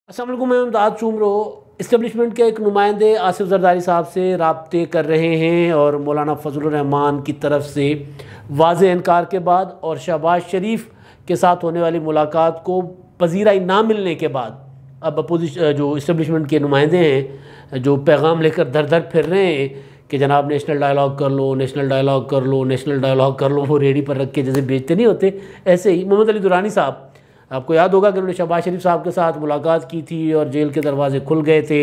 अस्सलाम वालेकुम, मैं इमदाद चूमरो। इस्टेब्लिशमेंट के एक नुमाइंदे आसिफ जरदारी साहब से रब्ते कर रहे हैं और मौलाना फजलुर रहमान की तरफ से वाज़ेह इनकार के बाद और शहबाज शरीफ के साथ होने वाली मुलाकात को पजीराई ना मिलने के बाद अब अपोजिशन जो इस्टेब्लिशमेंट के नुमाइंदे हैं जो पैगाम लेकर दर दर फिर रहे हैं कि जनाब नेशनल डायलॉग कर लो, नेशनल डायलॉग कर लो, नेशनल डायलॉग कर लो, वो रेडी पर रख के जैसे बेचते नहीं होते, ऐसे ही मोहम्मद अली दुरानी साहब, आपको याद होगा कि उन्होंने शहबाज शरीफ साहब के साथ मुलाकात की थी और जेल के दरवाजे खुल गए थे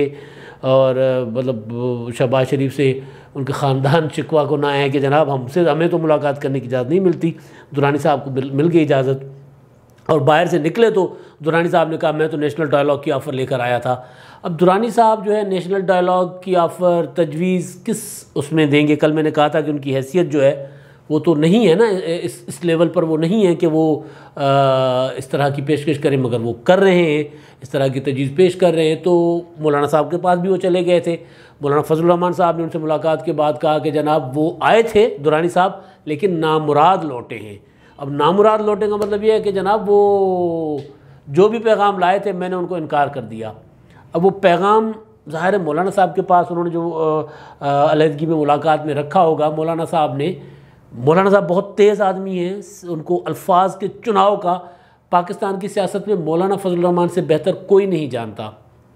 और मतलब शहबाज शरीफ से उनके ख़ानदान शिकवा को ना है कि जनाब हमें तो मुलाकात करने की इजाज़त नहीं मिलती। दुरानी साहब को मिल गई इजाज़त और बाहर से निकले तो दुरानी साहब ने कहा मैं तो नेशनल डायलॉग की ऑफ़र लेकर आया था। अब दुरानी साहब जो है नेशनल डायलॉग की ऑफ़र तजवीज़ किस उसमें देंगे? कल मैंने कहा था कि उनकी हैसियत जो है वो तो नहीं है ना, इस लेवल पर वो नहीं है कि वो इस तरह की पेशकश करें, मगर वो कर रहे हैं, इस तरह की तजवीज़ पेश कर रहे हैं। तो मौलाना साहब के पास भी वो चले गए थे। मौलाना फजलुर रहमान साहब ने उनसे मुलाकात के बाद कहा कि जनाब वो आए थे दुरानी साहब लेकिन नामुराद लौटे हैं। अब नामुराद लौटे का मतलब ये है कि जनाब वो जो भी पैगाम लाए थे मैंने उनको इनकार कर दिया। अब वो पैगाम ज़ाहिर है मौलाना साहब के पास उन्होंने जो अलहदगी में मुलाकात में रखा होगा, मौलाना साहब बहुत तेज़ आदमी हैं, उनको अल्फाज के चुनाव का पाकिस्तान की सियासत में मौलाना फजलुर रहमान से बेहतर कोई नहीं जानता,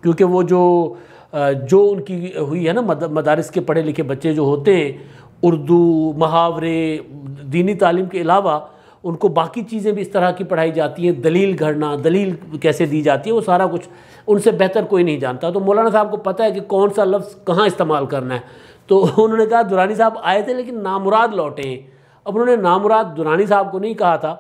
क्योंकि वो जो उनकी हुई है ना, मदारिस के पढ़े लिखे बच्चे जो होते हैं, उर्दू मुहावरे दीनी तालीम के अलावा उनको बाकी चीज़ें भी इस तरह की पढ़ाई जाती हैं, दलील घड़ना, दलील कैसे दी जाती है, वो सारा कुछ उनसे बेहतर कोई नहीं जानता। तो मौलाना साहब को पता है कि कौन सा लफ्ज़ कहाँ इस्तेमाल करना है। तो उन्होंने कहा दुरानी साहब आए थे लेकिन नामुराद लौटे हैं। अब उन्होंने नामुराद दुरानी साहब को नहीं कहा था,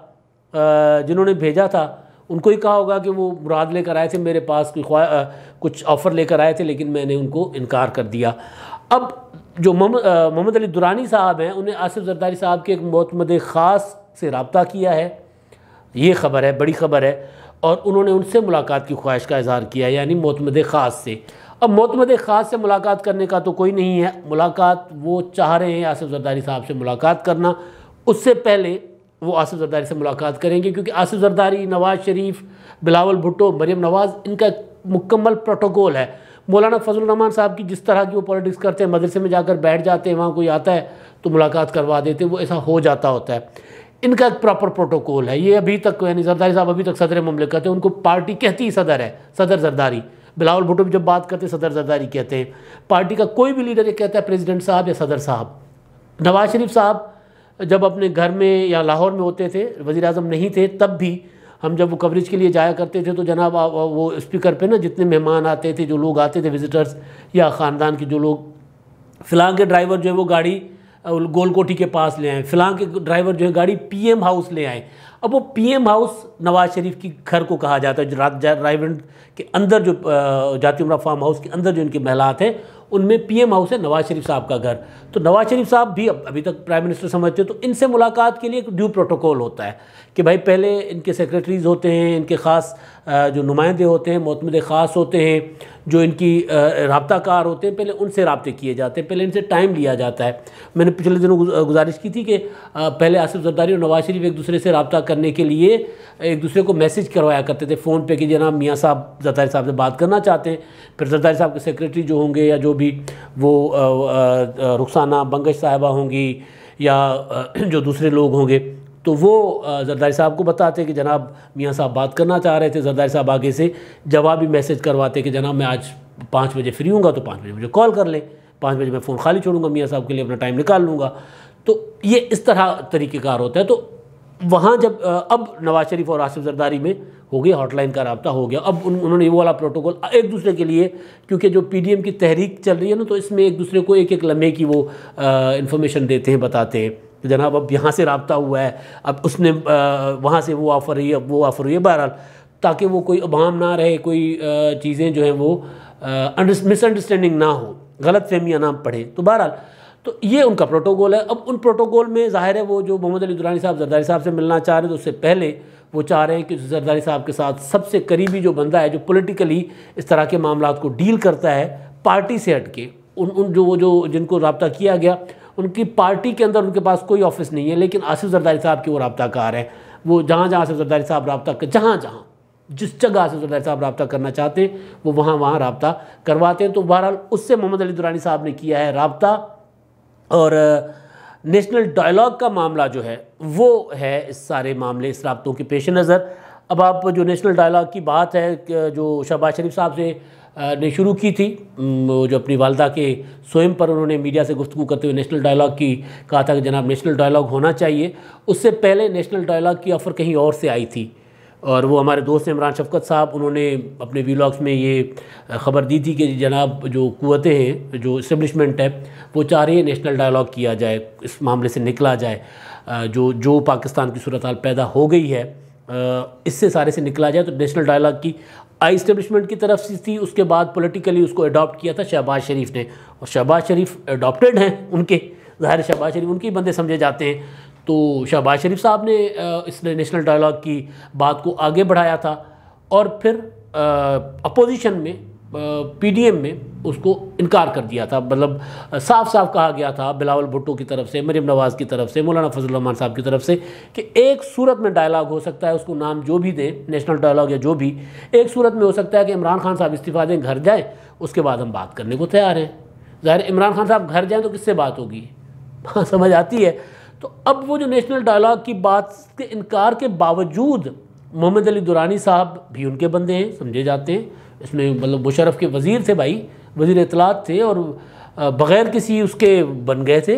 जिन्होंने भेजा था उनको ही कहा होगा कि वो मुराद लेकर आए थे, मेरे पास कुछ ऑफ़र लेकर आए थे लेकिन मैंने उनको इनकार कर दिया। अब जो मोहम्मद अली दुरानी साहब हैं उन्हें आसिफ जरदारी साहब के एक मोतमद ख़ास से रब्ता किया है, ये ख़बर है, बड़ी ख़बर है, और उन्होंने उनसे मुलाकात की ख्वाहिश का इज़हार किया, यानी मोतमद ख़ास से। अब मोतमद ख़ास से मुलाकात करने का तो कोई नहीं है, मुलाकात वो चाह रहे हैं आसिफ जरदारी साहब से मुलाकात करना, उससे पहले वो आसिफ जरदारी से मुलाकात करेंगे, क्योंकि आसिफ जरदारी, नवाज़ शरीफ, बिलावल भुट्टो, मरीम नवाज़, इनका मुकम्मल प्रोटोकॉल है। मौलाना फजलुर रहमान साहब की जिस तरह की वो पॉलिटिक्स करते हैं, मदरसे में जाकर बैठ जाते हैं, वहाँ कोई आता है तो मुलाकात करवा देते हैं, वो ऐसा हो जाता होता है। इनका एक प्रॉपर प्रोटोकॉल है। ये अभी तक यानी जरदारी साहब अभी तक सदर मुमलिकत है, उनको पार्टी कहती ही सदर है, सदर जरदारी। बिलावल भुट्टो भी जब बात करते हैं सदर जरदारी कहते हैं। पार्टी का कोई भी लीडर ये कहता है प्रेसिडेंट साहब या सदर साहब। नवाज़ शरीफ साहब जब अपने घर में या लाहौर में होते थे, वज़ीर आज़म नहीं थे, तब भी हम जब वो कवरेज के लिए जाया करते थे तो जनाब वो स्पीकर पे ना जितने मेहमान आते थे, जो लोग आते थे विजिटर्स या ख़ानदान के जो लोग, फ़िलहाल के ड्राइवर जो है वो गाड़ी गोलकोठी के पास ले आए, फ़िलहाल के ड्राइवर जो है गाड़ी पीएम हाउस ले आए। अब वो पीएम हाउस नवाज़ शरीफ की घर को कहा जाता है, जो रायवंड के अंदर जो जाती उमरा फार्म हाउस के अंदर जो इनके महलात हैं उनमें पीएम हाउस है नवाज़ शरीफ साहब का घर। तो नवाज़ शरीफ साहब भी अभी तक प्राइम मिनिस्टर समझते हैं, तो इनसे मुलाकात के लिए एक ड्यू प्रोटोकॉल होता है कि भाई पहले इनके सेक्रेटरीज़ होते हैं, इनके ख़ास जो नुमाइंदे होते हैं, मोतमद ख़ास होते हैं, जो इनकी रब्ताकार होते हैं, पहले उनसे रब्ते किए जाते हैं, पहले इनसे टाइम लिया जाता है। मैंने पिछले दिनों गुजारिश की थी कि पहले आसिफ जरदारी और नवाज़ शरीफ एक दूसरे से रब्ता करने के लिए एक दूसरे को मैसेज करवाया करते थे फ़ोन पे कि जनाब मियाँ साहब जरदारी साहब से बात करना चाहते हैं। फिर जरदारी साहब के सेक्रेटरी जो होंगे या जो भी वो रुखसाना बंगश साहिबा होंगी या जो दूसरे लोग होंगे, तो वो जरदारी साहब को बताते कि जनाब मियाँ साहब बात करना चाह रहे थे। जरदारी साहब आगे से जवाबी मैसेज करवाते कि जनाब मैं आज 5 बजे फ्री हूँगा तो 5 बजे मुझे कॉल कर लें, 5 बजे मैं फ़ोन खाली छोड़ूंगा, मियाँ साहब के लिए अपना टाइम निकाल लूँगा। तो ये इस तरह तरीक़ेकार होता है। तो वहाँ जब अब नवाज़ शरीफ और आसिफ जरदारी में हो गया, हॉटलाइन का रब्ता हो गया। अब उन्होंने वो वाला प्रोटोकॉल एक दूसरे के लिए, क्योंकि जो पीडीएम की तहरीक चल रही है ना, तो इसमें एक दूसरे को एक लम्हे की वो इन्फॉर्मेशन देते हैं, बताते हैं कि जनाब अब यहाँ से रब्ता हुआ है, अब उसने वहाँ से वो ऑफ़र हुई, अब वो ऑफ़र हुई है। बहरहाल ताकि वो कोई अबाम ना रहे, कोई चीज़ें जो हैं वो मिसअंडरस्टैंडिंग ना हो, गलत फहमियाँ ना पढ़े। तो बहरहाल तो ये उनका प्रोटोकॉल है। अब उन प्रोटोकॉल में ज़ाहिर है वो जो मोहम्मद अली दुरानी साहब जरदारी साहब से मिलना चाह रहे थे, उससे पहले वो चाह रहे हैं कि जरदारी साहब के साथ सबसे करीबी जो बंदा है, जो पॉलिटिकली इस तरह के मामलात को डील करता है पार्टी से हट के, उन जो जिनको रब्ता किया गया उनकी पार्टी के अंदर उनके पास कोई ऑफिस नहीं है, लेकिन आसिफ जरदारी साहब के वो रब्ताकार हैं। वो जहाँ जहाँ आसिफ जरदारी साहब रब्ता जहाँ जिस जगह आसिफ जरदारी साहब रब्ता करना चाहते हैं वो वहाँ रब्ता करवाते हैं। तो बहरहाल उससे मोहम्मद अली दुरानी साहब ने किया है रब्ता। और नेशनल डायलॉग का मामला जो है वो है इस सारे मामले, इस रब्तों के पेश नज़र। अब आप जो नेशनल डायलॉग की बात है जो शहबाज शरीफ साहब से ने शुरू की थी, जो अपनी वालदा के स्वयं पर उन्होंने मीडिया से गुफ्तगू करते हुए नेशनल डायलॉग की कहा था कि जनाब नेशनल डायलॉग होना चाहिए। उससे पहले नेशनल डायलॉग की ऑफ़र कहीं और से आई थी और वो हमारे दोस्त इमरान शफकत साहब उन्होंने अपने वीलॉग्स में ये ख़बर दी थी कि जनाब जो कुव्वतें हैं, जो इस्टेब्लिशमेंट है, वो चाह रही है नेशनल डायलॉग किया जाए, इस मामले से निकला जाए। जो पाकिस्तान की सूरत हाल पैदा हो गई है इससे सारे से निकला जाए। तो नेशनल डायलॉग की आई इस्टेब्लिशमेंट की तरफ से थी, उसके बाद पॉलिटिकली उसको अडॉप्ट किया था शहबाज शरीफ ने, और शहबाज शरीफ अडॉप्टेड हैं उनके, ज़ाहिर शहबाज शरीफ उनके बंदे समझे जाते हैं। तो शहबाज शरीफ साहब ने इसने नेशनल डायलॉग की बात को आगे बढ़ाया था और फिर अपोजिशन में पीडीएम में उसको इनकार कर दिया था। मतलब साफ साफ कहा गया था बिलावल भुट्टो की तरफ से, मरीम नवाज़ की तरफ से, मौलाना फजल रहमान साहब की तरफ से कि एक सूरत में डायलॉग हो सकता है, उसको नाम जो भी दें, नेशनल डायलॉग या जो भी, एक सूरत में हो सकता है कि इमरान खान साहब इस्तीफ़ा दें, घर जाएँ, उसके बाद हम बात करने को तैयार हैं। ज़ाहिर इमरान खान साहब घर जाएँ तो किससे बात होगी, हाँ समझ आती है। तो अब वो जो नेशनल डायलॉग की बात के इनकार के बावजूद मोहम्मद अली दुरानी साहब भी उनके बंदे हैं, समझे जाते हैं। इसमें मतलब मुशर्रफ के वज़ीर थे भाई, वज़ीर इत्तलात थे और बग़ैर किसी उसके बन गए थे,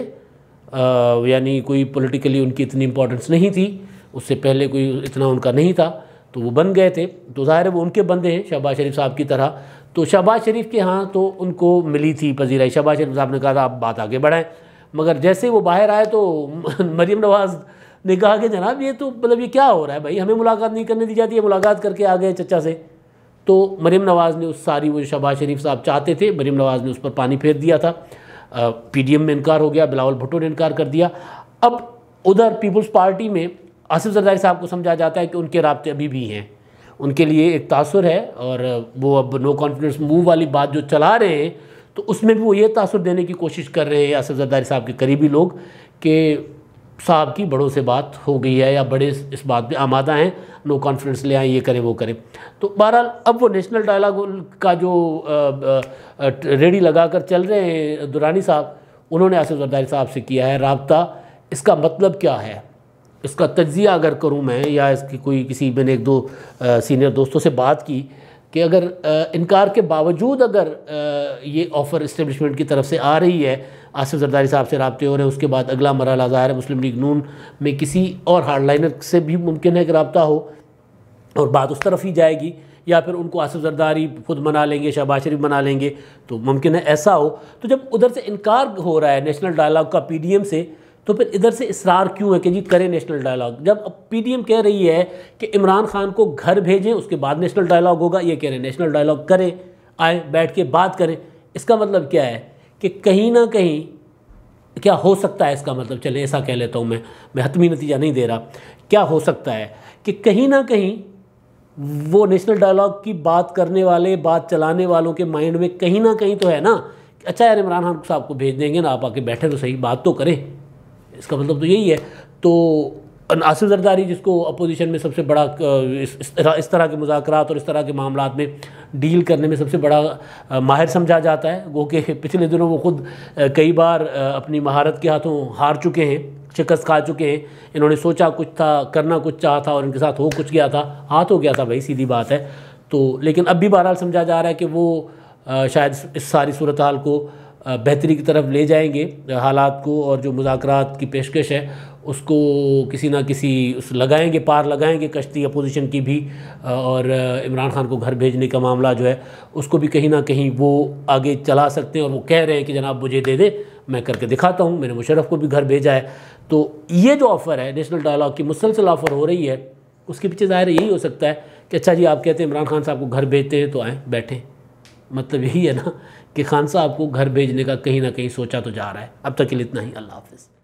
यानी कोई पॉलिटिकली उनकी इतनी इम्पोर्टेंस नहीं थी, उससे पहले कोई इतना उनका नहीं था, तो वो बन गए थे। तो ज़ाहिर है वो उनके बंदे हैं शहबाज शरीफ साहब की तरह। तो शहबाज शरीफ के यहाँ तो उनको मिली थी पजीराई, शहबाज शरीफ साहब ने कहा था आप बात आगे बढ़ाएं, मगर जैसे वो बाहर आए तो मरीम नवाज़ ने कहा कि जनाब ये तो मतलब ये क्या हो रहा है भाई, हमें मुलाकात नहीं करने दी जाती है, मुलाकात करके आ गए चचा से। तो मरीम नवाज़ ने उस सारी वो शहबाज शरीफ साहब चाहते थे, मरीम नवाज़ ने उस पर पानी फेर दिया था। पीडीएम में इनकार हो गया, बिलावल भुट्टो ने इनकार कर दिया। अब उधर पीपल्स पार्टी में आसिफ जरदारी साहब को समझा जाता है कि उनके राब्ते अभी भी हैं, उनके लिए एक तासुर है और वो अब नो कॉन्फिडेंस मूव वाली बात जो चला रहे हैं तो उसमें भी वो ये तासुर देने की कोशिश कर रहे हैं आसिफ जरदारी साहब के करीबी लोग कि साहब की बड़ों से बात हो गई है या बड़े इस बात पे आमादा हैं, नो कॉन्फिडेंस ले आए, ये करें वो करें। तो बहरहाल अब वो नेशनल डायलॉग का जो रेडी लगा कर चल रहे हैं दुरानी साहब, उन्होंने आसिफ जरदारी साहब से किया है रब्ता। इसका मतलब क्या है, इसका तज्ज़िया अगर करूँ मैं, या इसकी कोई किसी मैंने एक दो सीनियर दोस्तों से बात की कि अगर इनकार के बावजूद अगर ये ऑफ़र इस्टेब्लिशमेंट की तरफ से आ रही है, आसिफ जरदारी साहब से रब्ते हो रहे हैं, उसके बाद अगला मरहला ज़ाहिर है मुस्लिम लीग नून में किसी और हार्डलाइनर से भी मुमकिन है कि रब्ता हो और बात उस तरफ ही जाएगी, या फिर उनको आसिफ जरदारी खुद मना लेंगे, शहबाज शरीफ मना लेंगे, तो मुमकिन है ऐसा हो। तो जब उधर से इनकार हो रहा है नेशनल डायलॉग का पीडीएम से, तो फिर इधर से इसरार क्यों है कि जी करें नेशनल डायलॉग। जब अब पीडीएम कह रही है कि इमरान खान को घर भेजें उसके बाद नेशनल डायलॉग होगा, ये कह रहे हैं नेशनल डायलॉग करें, आए बैठ के बात करें। इसका मतलब क्या है कि कहीं ना कहीं क्या हो सकता है, इसका मतलब चले ऐसा कह लेता हूँ मैं हतमी नतीजा नहीं दे रहा, क्या हो सकता है कि कहीं ना कहीं वो नेशनल डायलॉग की बात करने वाले, बात चलाने वालों के माइंड में कहीं ना कहीं तो है ना, अच्छा यार इमरान खान साहब को भेज देंगे ना, आप आके बैठे तो सही, बात तो करें। इसका मतलब तो यही है। तो आसिफ जरदारी जिसको अपोजिशन में सबसे बड़ा इस तरह के मुज़ाकरात और इस तरह के मामलात में डील करने में सबसे बड़ा माहिर समझा जाता है, वो कि पिछले दिनों वो ख़ुद कई बार अपनी महारत के हाथों हार चुके हैं, शिकस्त खा चुके हैं। इन्होंने सोचा कुछ था, करना कुछ चाहा था और इनके साथ हो कुछ गया था, हाथ हो गया था भाई, सीधी बात है। तो लेकिन अब भी बहरहाल समझा जा रहा है कि वो शायद इस सारी सूरत हाल को बेहतरी की तरफ ले जाएंगे हालात को, और जो मुज़ाकरात की पेशकश है उसको किसी ना किसी लगाएंगे, पार लगाएंगे कश्ती अपोजिशन की भी, और इमरान खान को घर भेजने का मामला जो है उसको भी कहीं ना कहीं वो आगे चला सकते हैं। और वो कह रहे हैं कि जनाब मुझे दे दे, मैं करके दिखाता हूँ, मैंने मुशर्रफ को भी घर भेजा है। तो ये जो ऑफ़र है नेशनल डायलॉग की मुसलसल ऑफ़र हो रही है, उसके पीछे ज़ाहिर यही हो सकता है कि अच्छा जी आप कहते हैं इमरान खान साहब को घर भेजते हैं तो आएँ बैठें, मतलब यही है ना कि खान साहब को घर भेजने का कहीं ना कहीं सोचा तो जा रहा है। अब तक के लिए इतना ही, अल्लाह हाफ़िज़।